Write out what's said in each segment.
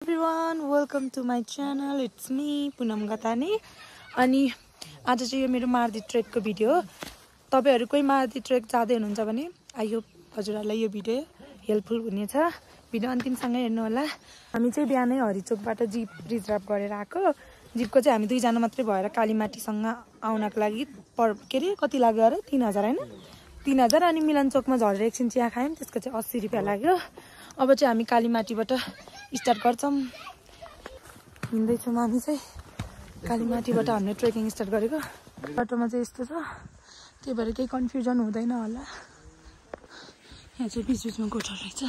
Everyone, welcome to my channel. It's me, Poonam Gatani. अनि आज चाहिँ यो मेरो मार्दी ट्रेकको भिडियो हो। तपाईहरु कोही मार्दी ट्रेक जाँदै हुनुहुन्छ भने आई होप हजुरहरुलाई यो भिडियो हेल्पफुल हुनेछ। भिडियो अन्तिमसम्म हेर्नु होला। हामी चाहिँ बिहानै हरिचोकबाट जीप रिजर्भ गरेर आको। जीपको चाहिँ हामी दुई जना मात्रै भएर कालीमाटीसँग आउनको लागि कति लाग्यो अरे 3000 हैन 3000 अनि मिलनचोकमा झरेर एकछिन चिया खायौं त्यसको चाहिँ 80 रुपैयाँ लाग्यो। अब चाहिँ हामी कालीमाटीबाट स्टार्ट गर्छौं। हिँड्दै छौं हामी चाहिँ कालीमाटीबाट हामीले ट्रेकिङ स्टार्ट गरेको। बाटोमा चाहिँ यस्तो छ त्यही भएर केही कन्फ्युजन हुँदैन होला। यहाँ चाहिँ बीचमा गोठा रहेछ।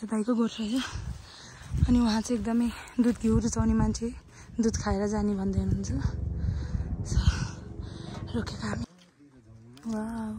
त्यो भाइको गोठा रहेछ। अनि उहाँ चाहिँ एकदमै दुध घिउ रुचाउने मान्छे, दुध खाएर जाने भन्दै हुनुहुन्छ। रोकेको हामी। वाउ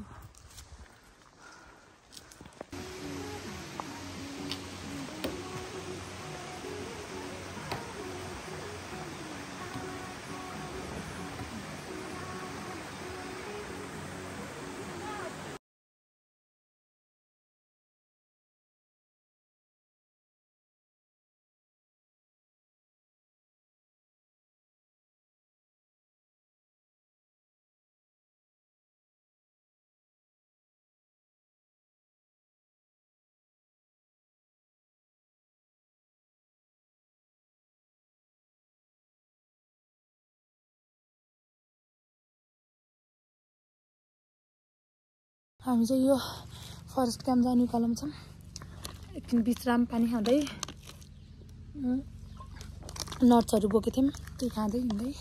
हामी चाहिँ यो फरेस्ट क्याम्प जाने कलम छौं। एकछिन विश्राम पानी खाँदै नट्सहरु बोकेको थियौं त्यो खाँदै हिँड्दै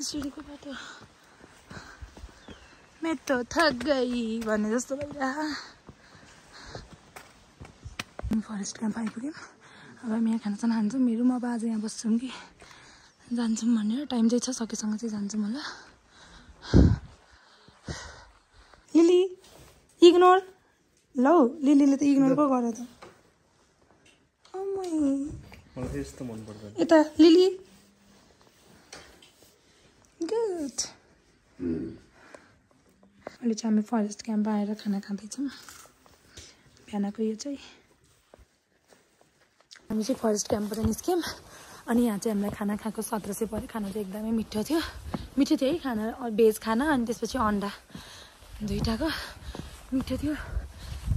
सिडीको बाटो मैं तो थक गई भन्ने जस्तो भइरहेको। फरेस्ट क्याम्प आइपुग्यौं। अब हामी यहाँ खाना साना खान्छौं। मेरो म आज यहाँ बस्छौं कि जान्छौं भनेर टाइम चाहिँ छ सकेसँग चाहिँ जान्छौं होला। लिली इग्नोर लौ लिलीले त इग्नोर पो गरे त। मलाई यस्तो मन पर्छ। यता लिली गुड। अहिले चाहिँ हामी फरेस्ट क्याम्प आएर खाना खाँदै छौं। बिहानको यो चाहिँ हामी चाहिँ फरेस्ट क्याम्पबाट निस्क्यौं। अनि यहाँ चाहिँ हामीलाई खाना खाएको 1700 पर्यो। खाना चाहिँ एकदमै मिठो थियो। मिठो थियो है खाना, भेज खाना अनि त्यसपछि अन्डा दुईटाको मिठो थियो।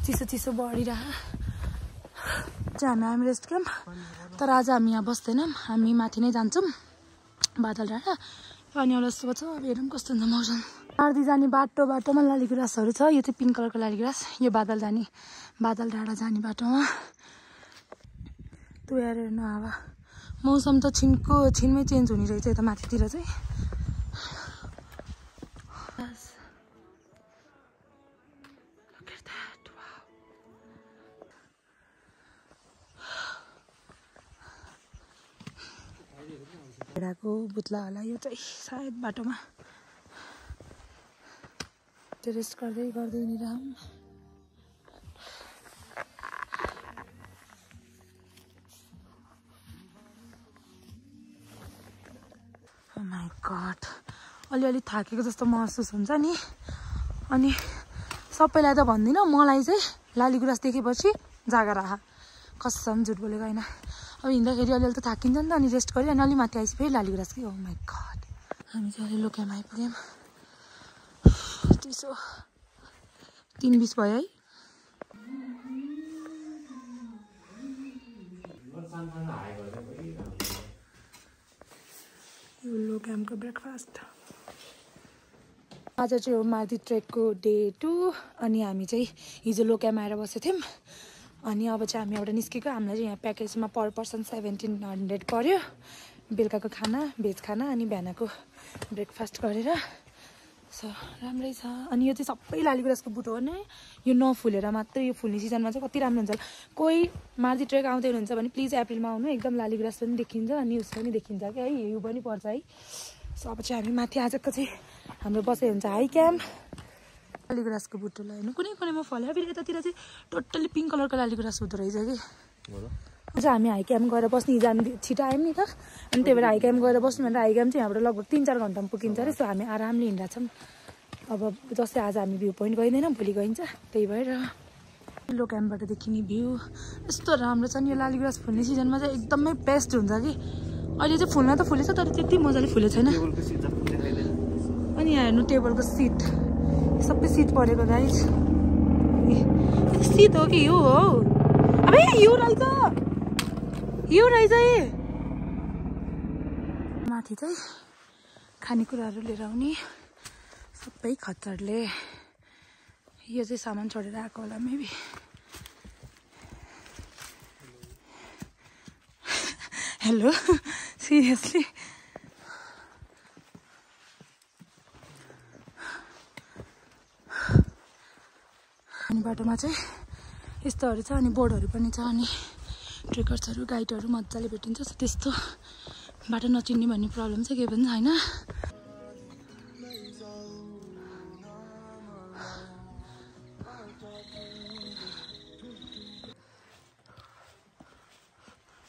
चिसो चिसो बढिरह चाहिँ हामी रेस्ट क्याम्प। तर आज हामी यहाँ बस्दैनौँ, हामी माथि नै जान्छौँ बादल डाँडा। अनि एउटा यस्तो छ। अब हेरौँ कस्तो हुन्छ मौसम। मार्दी जाने बाटोमा लालीगुराँसहरू छ। यो चाहिँ पिङ्क कलरको लालीगुराँस। यो बादल डाँडा जाने बाटोमा त्यो हेर्नु हावा। मौसम त छिनमै चेन्ज हुने रहेछ यता माथितिर चाहिँ। भेडाको बुत्ला होला यो चाहिँ सायद बाटोमा। रेस्ट गर्दै हिँडिरहौँ। माई गॉड अलि थाकेको जस्तो महसुस हुन्छ नि। अनि सबैलाई त भन्दिनँ, मलाई चाहिँ लालीगुराँस देखेपछि जागा रह कसम झुट बोलेको हैन। अब हिँड्दाखेरि अलि त थाकिन्छ नि त। अनि रेस्ट गरी अनि अलि माथि आएपछि फेरि लालीगुराँस कि। ओ माई गॉड। हामी चाहिँ अलि लोकेमा आइपुग्यौँ। चिसो 3:20 भयो है। यो लो क्याम्पको ब्रेकफास्ट। आज चाहिँ हो मार्दी ट्रेकको डे 2। अनि हामी चाहिँ हिजो लो क्याम्प आएर बसेको थियौँ। अनि अब चाहिँ हामी एउटा निस्केको। हामीलाई चाहिँ यहाँ प्याकेजमा पर पर्सन 1700 पर्यो। बेलुकाको खाना भेज खाना अनि बिहानको ब्रेकफास्ट गरेर। सो राम्रै छ। अनि यो चाहिँ सबै लालीगुराँसको बुटो हो नि। यो नफुलेर मात्रै, यो फुल्ने सिजनमा चाहिँ कति राम्रो हुन्छ। कोही मार्दी ट्रेक आउँदै हुनुहुन्छ भने प्लिज अप्रिलमा आउनु। एकदम लालीगुराँस पनि देखिन्छ अनि उस पनि देखिन्छ क्या है। हिउँ पनि पर्छ है। सो अब चाहिँ हामी माथि आजको चाहिँ हाम्रो बसाइ हुन्छ हाई क्याम्प। लालीगुराँसको बुटोलाई हेर्नु कुनै कुनैमा फल्यो। फेरि यतातिर चाहिँ टोटल्ली पिङ्क कलरको लालीगुराँस हुँदो रहेछ कि। आज हामी हाई क्याम्प गएर बस्ने हिजो हामी छिटो आयौँ नि त। अनि त्यही भएर हाई क्याम्प गएर बस्नु भनेर हाई क्याम्प चाहिँ यहाँबाट लगभग 3-4 घन्टामा पुगिन्छ अरे। सो हामी आरामले हिँडिरहेछौँ। अब जस्तै आज हामी भ्यू पोइन्ट गइँदैन, भोलि गइन्छ, त्यही भएर लो क्याम्पबाट देखिने भ्यू यस्तो राम्रो छ नि। यो लालीगुराँस फुल्ने सिजनमा चाहिँ एकदमै बेस्ट हुन्छ कि। अहिले चाहिँ फुल्न त फुलेछ तर त्यति मजाले फुलेको छैन। अनि यहाँ हेर्नु टेबलको सिट, सबै सिट परेको गाइज। सिट हो कि यो हो? अब यो रहेछ, यो रहेछ। माथि चाहिँ खानेकुराहरू लिएर आउने सबै खच्चडले। यो चाहिँ सामान छोडेर आएको होला मेबी। हेलो, सिरियसली अनि बाटोमा चाहिँ यस्तोहरू छ, अनि बोर्डहरू पनि छ, अनि ट्रेकर्सहरू गाइडहरू मजाले भेटिन्छ। त्यस्तो बाटो नचिन्ने भन्ने प्रब्लम चाहिँ केही पनि छैन।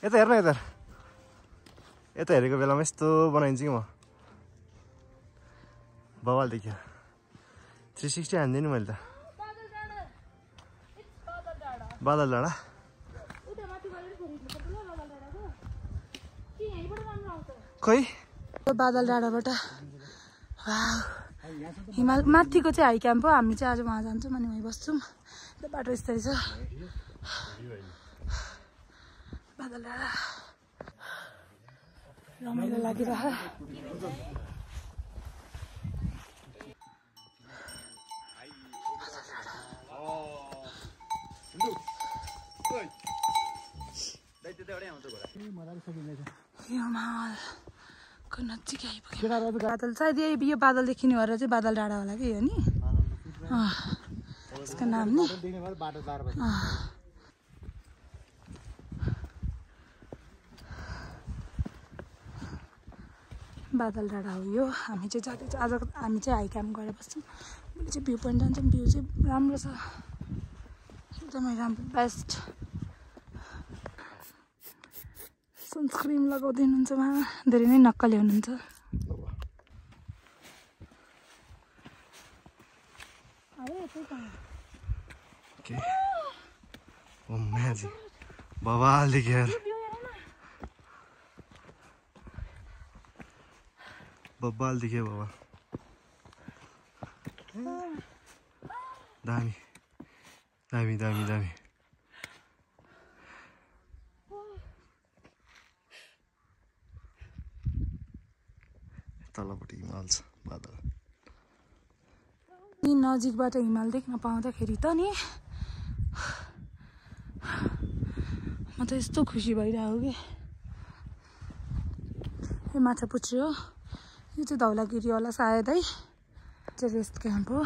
यता हेर्न, यता हेरेको बेलामा यस्तो बनाइदिन्छु कि म। बवाल देखियो। 360 हान्दिनँ नि मैले त। बादल डाँडा खोइ बादल डाँडाबाट हिमाल माथिको चाहिँ हाई क्याम्प हो। हामी चाहिँ आज वहाँ जान्छौँ अनि वहीँ बस्छौँ। बाटो यस्तै छ। बादल डाँडा रमाइलो लागिरह। हिमालको नजिक आइपुग्यो बादल। सायद यो बादल देखिने भएर चाहिँ बादल डाँडा होला कि यो नि, यसको नाम नि। बादल डाँडा हो यो। हामी चाहिँ जाँदैछ आज। हामी चाहिँ हाई क्याम्प गरेर बस्छौँ। भोलि चाहिँ भ्यू पोइन्ट जान्छौँ। भ्यू चाहिँ राम्रो छ, एकदमै राम्रो, बेस्ट। सनस्क्रिन लगाउँदै हुनुहुन्छ उहाँ, धेरै नै नक्कले हुनुहुन्छ। बवाल देखियो यार, बवाल देखियो बाबा। दामी दामी दामी दामी। तलपट्टि हिमाल छ, बादल। नि नजिकबाट हिमाल देख्न पाउँदाखेरि त नि म त यस्तो खुसी भइरहेको कि। यो माछापुच्छ्रे हो, यो चाहिँ धौलागिरी होला सायद है। चाहिँ रेस्ट क्याम्प हो।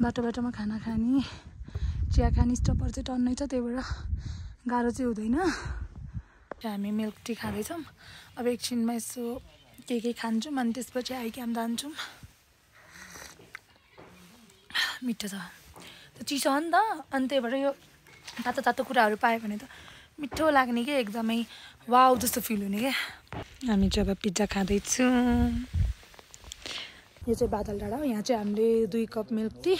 बाटो बाटोमा खाना खाने, चिया खाने स्टपहरू चाहिँ टन्नै छ, त्यही भएर गाह्रो चाहिँ हुँदैन। हामी मिल्क टी खाँदैछौँ। अब एकछिनमा यसो के खान्छौँ अनि त्यसपछि हाई क्याम्प जान्छौँ। मिठो छ, त्यो चिसो हो नि त, अनि त्यही भएर यो तातो तातो कुराहरू पायो भने त मिठो लाग्ने कि, एकदमै वाउ जस्तो फिल हुने क्या। हामी चाहिँ अब पिज्जा खाँदैछौँ। यो चाहिँ बादल डाँडा हो। यहाँ चाहिँ हामीले 2 कप मिल्क टी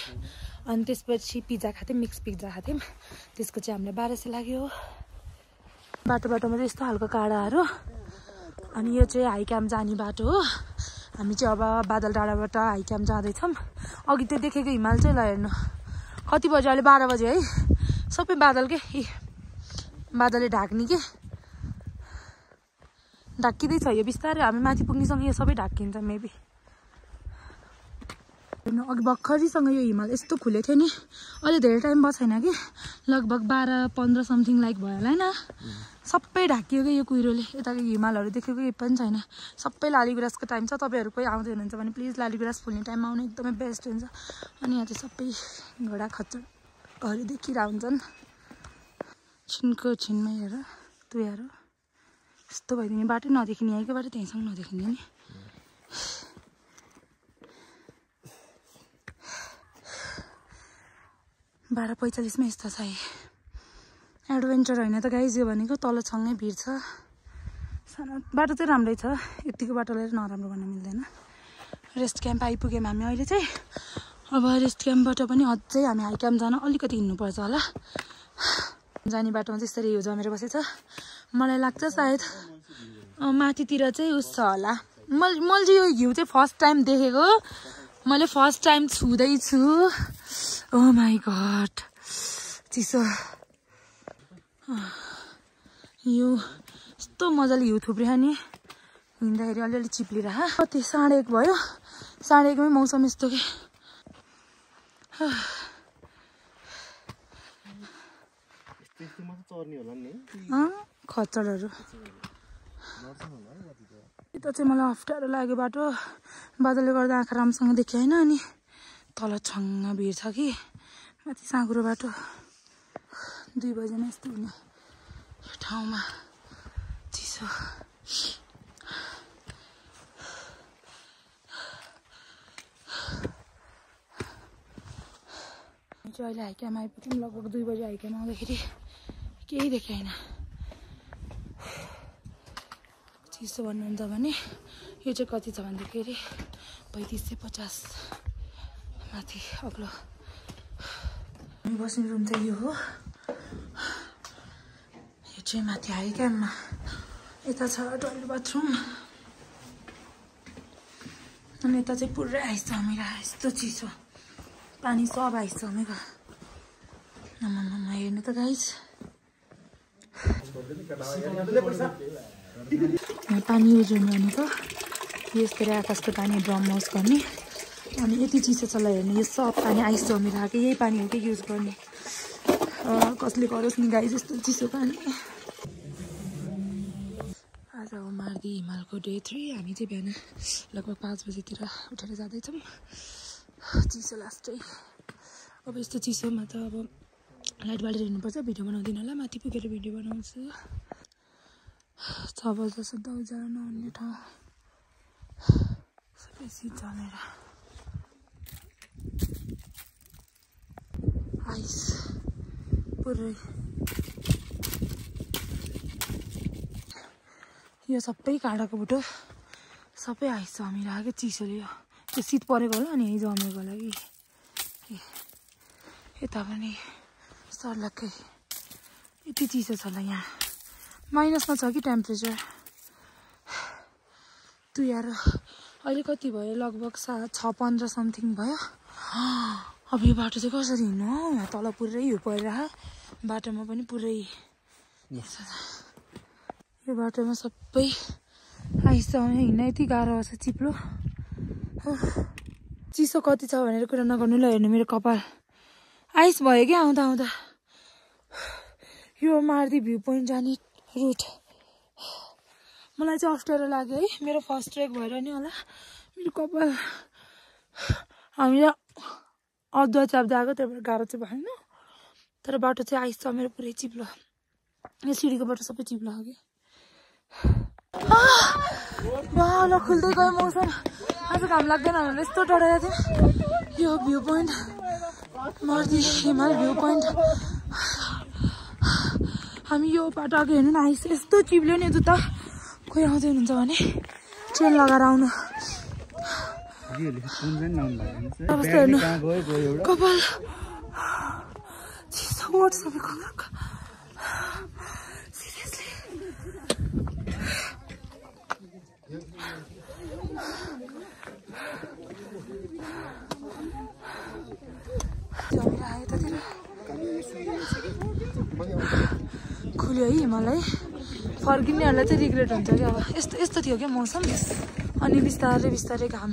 अनि त्यसपछि पिज्जा खाथ्यौँ, मिक्स पिज्जा खाथ्यौँ। त्यसको चाहिँ हामीलाई 1200 लाग्यो। बाटो बाटोमा चाहिँ यस्तो खालको काँडाहरू। अनि यो चाहिँ हाई क्याम्प जाने बाटो हो। हामी चाहिँ अब बादल डाँडाबाट हाई क्याम्प जाँदैछौँ। अघि त्यो देखेको हिमाल चाहिँ ल हेर्नु कति बजी, अहिले 12 बजे है। सबै बादल के बादलले ढाक्ने के, ढाकिँदैछ यो बिस्तारै। हामी माथि पुग्नेसँग यो सबै ढाकिन्छ मेबी। हेर्नु अघि भर्खरैसँग यो हिमाल यस्तो खुलेको थियो नि, अहिले धेरै टाइम भयो छैन कि, लगभग 12-15 समथिङ लाइक भयो होला होइन। सबै ढाकियो कि यो कुहिरोले। यताको हिमालहरू देखेको केही पनि छैन। सबै लालीगुराँसको टाइम छ। तपाईँहरू कोही आउँदै हुनुहुन्छ भने प्लिज लालीगुराँस फुल्ने टाइममा आउनु, एकदमै बेस्ट हुन्छ। अनि यहाँ चाहिँ सबै घोडा खच्चडहरू देखिरहेको हुन्छन्। छिनको छिनमै हेर तुयारो यस्तो भइदिने, बाटो नदेखिने, यहीँको बाटो त्यहीँसँग नदेखिने नि। 12:45 यस्तो छ। एडभेन्चर होइन त गाइज यो भनेको, तलसँगै भिड छ। सानो बाटो चाहिँ राम्रै छ, यतिको बाटो लिएर नराम्रो भन्न मिल्दैन। रेस्ट क्याम्प आइपुग्यौँ हामी अहिले चाहिँ। अब रेस्ट क्याम्पबाट पनि अझै हामी हाई क्याम्प जान अलिकति हिँड्नुपर्छ होला। जाने बाटोमा चाहिँ यसरी हिउँ जमेर बसेछ। मलाई लाग्छ सायद माथितिर चाहिँ उस छ होला। मैले चाहिँ यो हिउँ चाहिँ फर्स्ट टाइम देखेको, मैले फर्स्ट टाइम छुँदैछु। ओ माई गड चिसो। यो यस्तो मजाले हिउँ थुप्रियो नि, हिँड्दाखेरि अलिअलि चिप्लिरह। कति 1:30 भयो, 1:30 मै मौसम यस्तो के खच्चडहरू। यता चाहिँ मलाई अप्ठ्यारो लाग्यो बाटो, बादलले गर्दा आँखा राम्रोसँग देखेँ होइन। अनि तल छङ्ग भिड छ कि माथि साँघुरो बाटो। 2 बजेमा यस्तो हुने यो ठाउँमा चिसो। अहिले हाइक्याम आइपुग्यौँ। लगभग 2 बजे हाइक्याम आउँदाखेरि केही देखाएन। चिसो भन्नुहुन्छ भने यो चाहिँ कति छ भन्दाखेरि 3550 माथि अग्लो। बस्ने रुम चाहिँ यो हो। यो चाहिँ माथि हाइक्याममा। यता छ टोइलेट बाथरुम। अनि यता चाहिँ पुरै आइस जमेर यस्तो चिसो, पानी सब आइस जमेको। हेर्नु त गाइस, पानी युज हुने भनेको यस्तै आकाशको पानी ड्रम वास गर्ने। अनि यति चिसो छ ल हेर्नु, यो सब पानी आइस जमेर आएको। यही पानी हो कि युज गर्ने। कसले गरोस् नि गाइस यस्तो चिसो पानी। आज हो मार्दी हिमालको डे 3। हामी चाहिँ बिहान लगभग 5 बजीतिर उठेर जाँदैछौँ। चिसो लास्टै। अब यस्तो चिसोमा त अब लाइट बालेर हिँड्नुपर्छ। भिडियो बनाउँदिनँ होला, माथि पुगेर भिडियो बनाउँछु। 6 बजेसम्म त उज्यालो नहुने ठाउँ सबै सिट जमेर आइस पुरै। यो सबै काँडाको बुटो सबै आइस जमिरहेको चिसोले। त्यो शीत परेको होला अनि यहीँ जमेको होला कि। यता पनि सर्लक्कै यति चिसो छ होला। यहाँ माइनसमा छ कि टेम्परेचर। तु यार अहिले कति भयो, लगभग 6:15 समथिङ भयो। अब यो बाटो चाहिँ कसरी हिँड्नु हौ? यहाँ तल पुरै हिउँ परिरह, बाटोमा पनि पुरै। यो बाटोमा सबै आइस हिँड्न यति गाह्रो छ, चिप्लो। चिसो कति छ भनेर कुरा नगर्नु ल। हेर्नु मेरो कपाल आइस भयो क्या आउँदा आउँदा। यो मार्दी भ्यू पोइन्ट जाने रुट मलाई चाहिँ अप्ठ्यारो लाग्यो है। मेरो फर्स्ट ट्रेक भएर नि होला मेरो कपाल। हामीले अदुवा च्याप्दै आएको, त्यही भएर गाह्रो चाहिँ भएन। तर बाटो चाहिँ आइस जमेर पुरै चिप्लो। यो सिडीको बाटो सबै चिप्लो हो कि। ल खुल्दै गयो मौसम। आज घाम लाग्दैन भनेर यस्तो डराएको थियो। यो भ्यू पोइन्ट मार्दी हिमाल भ्यू पोइन्ट। हामी यो बाटो अघि हेर्नु न, आइस यस्तो चिप्ल्यो नि। जुत्ता कोही आउँदै हुनुहुन्छ भने चेन लगाएर आउनु। अवस्था हेर्नु, कपाल चिसो ओठ सबै खलाक। सिरियसली खुल्यो है हिमालय। फर्किनेहरूलाई चाहिँ रिग्रेट हुन्छ कि अब यस्तो यस्तो थियो क्या मौसम। अनि बिस्तारै बिस्तारै घाम।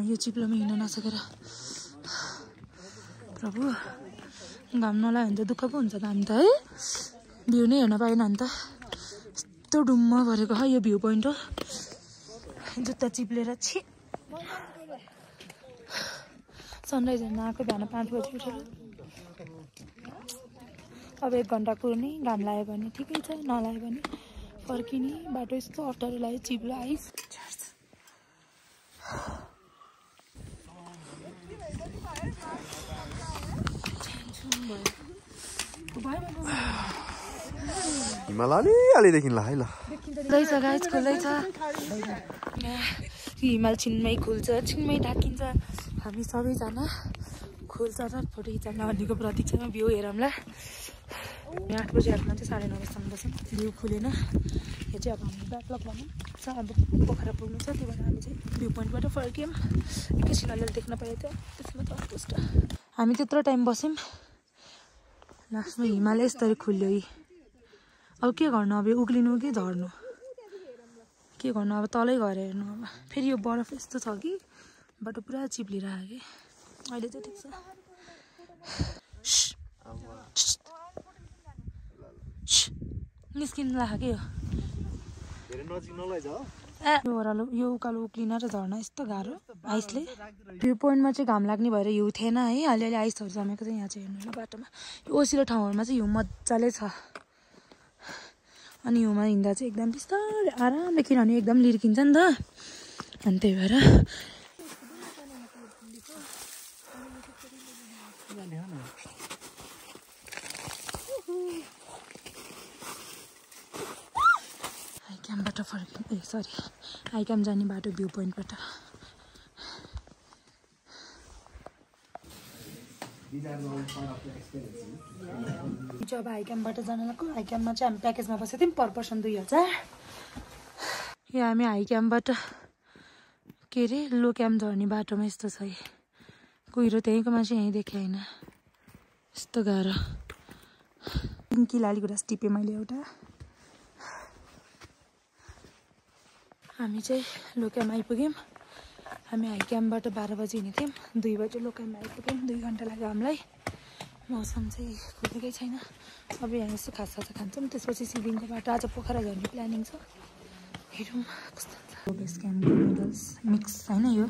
यो चिप्लोमा हिँड्न नसकेर प्रभु, घाम नलायो भने त दुःख पो हुन्छ त हामी त है। भ्यू नै हेर्न पाएन नि त। यस्तो डुम्म भरेको है यो भ्यू पोइन्ट हो। जुत्ता चिप्लेर छि। सनराइज हेर्न आएको बिहान 5 बजी उठेर। अब 1 घन्टा कुर्ने, घाम लाग्यो भने ठिकै छ, नलाग्यो भने फर्किने। बाटो यस्तो अप्ठ्यारो लाग्यो, चिप्लो आइस। हिमाल अलिअलिदेखि ल है ल खुल्दैछ गाइस खुल्दैछ हिमाल छिनमै खुल्छ छिनमै ढाकिन्छ हामी सबैजना खुल्छ र फोटो खिच्न भन्नेको प्रतीक्षामा भ्यू हेरौँला 8 बजी आएको चाहिँ 9:30 बजीसम्म बस्यौँ भ्यू खुलेन यो चाहिँ अब हामी ब्याकलग भनौँ छ अब पोखरा पुग्नु छ त्यही भएर हामी चाहिँ भ्यू पोइन्टबाट फर्क्यौँ एकैछिन अलिअलि देख्न पायो थियो त्यसमा त अन्तुष्ट हामी त्यत्रो टाइम बस्यौँ लास्टमा हिमाल यस्तरी खुल्यो अब के गर्नु अब उक्लिनु कि झर्नु के गर्नु अब तलै गएर हेर्नु अब फेरि यो बरफ यस्तो छ कि बाटो पुरा चिप्लिरहेको कि अहिले चाहिँ ठिक छ निस्किनु लाग्यो कि यो ओह्रालो यो उकालो उक्लिन र झर्न यस्तो गाह्रो आइसले भ्यू पोइन्टमा चाहिँ घाम लाग्ने भएर हिउँ थिएन है अलिअलि आइसहरू जमेको चाहिँ यहाँ चाहिँ हेर्नु ल बाटोमा यो ओसिलो ठाउँहरूमा चाहिँ हिउँ मजाले छ अनि हिउँमा हिँड्दा चाहिँ एकदम बिस्तारै आरामले किनभने एकदम लिर्किन्छ नि त अनि त्यही भएर आइक्यामबाट फर्किनु सरी आइक्याम जाने बाटो भ्यू पोइन्टबाट जब आइक्यामबाट जान लाग्यो आइक्याममा चाहिँ हामी प्याकेजमा बसेको थियौँ पर पर्सन 2000 यो हामी हाइक्यामबाट के अरे लो क्याम्प झर्ने बाटोमा यस्तो छ कुहिरो त्यहीँको मान्छे यहीँ देखेँ होइन यस्तो गाह्रो पिङ्की लालीगुराँस टिपेँ मैले एउटा हामी चाहिँ लो क्याम्प आइपुग्यौँ हामी हाइक्यामबाट 12 बजी हिँडेको थियौँ 2 बजी लो क्याम्पमा आइपुग्यौँ 2 घन्टा लाग्यो हामीलाई मौसम चाहिँ खुलेकै छैन अब यहाँ यसो खाजा खान्छौँ त्यसपछि सिबिङको बाटो आज पोखरा झर्ने प्लानिङ छ हेरौँ कस्तो हुन्छ बेस क्याम्प नुडल्स मिक्स होइन यो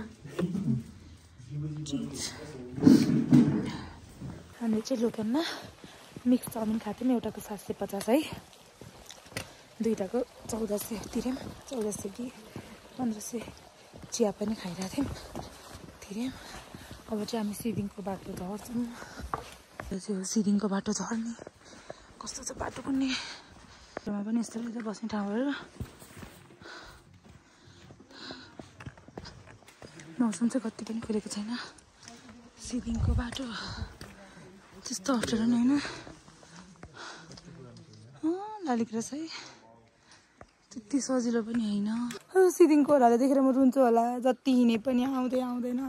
हामी चाहिँ लो क्याम्पमा मिक्स चाउमिन खाएको थियौँ एउटाको 750 है दुईटाको 1400 तिर्यौँ 1400 कि 1500 चिया पनि खाइरहेको थियौँ तिर्यौँ अब चाहिँ हामी सिबिङको बाटो झर्छौँ चाहिँ सिबिङको बाटो झर्ने कस्तो छ बाटो पनि पनि यस्तो रहेछ बस्ने ठाउँहरू मौसम चाहिँ कति पनि खुलेको छैन सिबिङको बाटो त्यस्तो अप्ठ्यारो नि होइन लालीगुराँस है त्यति सजिलो पनि होइन सिबिङको ओह्रालो देखेर म रुन्छु होला जति हिँडे पनि आउँदैन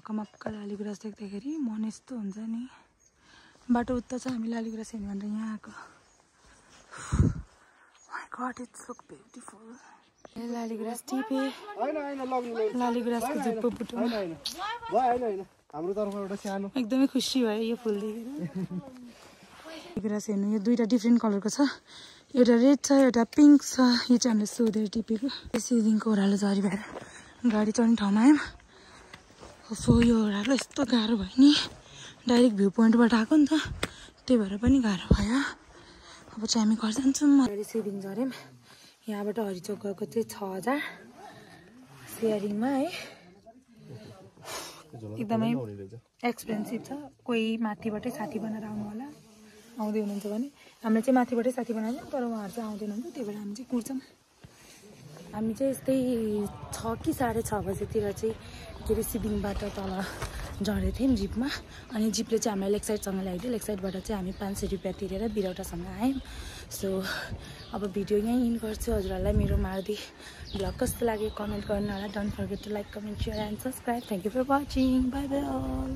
मक्का लालीगुराँस देख्दाखेरि मन यस्तो हुन्छ नि बाटो उता छ हामी लालीगुराँस हेर्नु भनेर यहाँ आएको my god it's look beautiful लालीगुराँस टिपे लालीगुराँसको झुप्पो बुटो हाम्रो तर्फबाट सानो एकदमै खुसी भयो यो फुल देखेर लालीगुराँस हेर्नु यो दुईटा डिफ्रेन्ट कलरको छ एउटा रेड छ एउटा पिङ्क छ यो चाहिँ हामीले सोधेर टिपेको सिबिङको ओह्रालो झरी भएर गाडी चढ्ने ठाउँमा आयौँ सो यो ओह्रालो यस्तो गाह्रो भयो नि डाइरेक्ट भ्यू पोइन्टबाट आएको नि त त्यही भएर पनि गाह्रो भयो अब चाहिँ हामी घर जान्छौँ गाडी सिबिङ झऱ्यौँ यहाँबाट हरिचोक गएको चाहिँ 6000 सेयरिङमा है एकदमै एक्सपेन्सिभ छ कोही माथिबाटै साथी बनाएर आउनु होला आउँदै हुनुहुन्छ भने हामीले चाहिँ माथिबाटै साथी बनाउँछौँ तर उहाँहरू चाहिँ आउँदैन हुन्छ त्यही भएर हामी चाहिँ कुर्छौँ हामी चाहिँ यस्तै 6 कि 6:30 बजीतिर चाहिँ के अरे सिबिङबाट तल झरेको थियौँ जिपमा अनि जिपले चाहिँ हामीलाई लेक साइडसँग ल्याइदियो लेक साइडबाट चाहिँ हामी 500 रुपियाँ तिरेर बिरौटासँग आयौँ सो अब भिडियो यहीँ इन गर्छु हजुरहरूलाई मेरो मार्दी भ्लग कस्तो लाग्यो कमेन्ट गर्नु होला don't forget to like comment share and subscribe thank you for watching bye bye all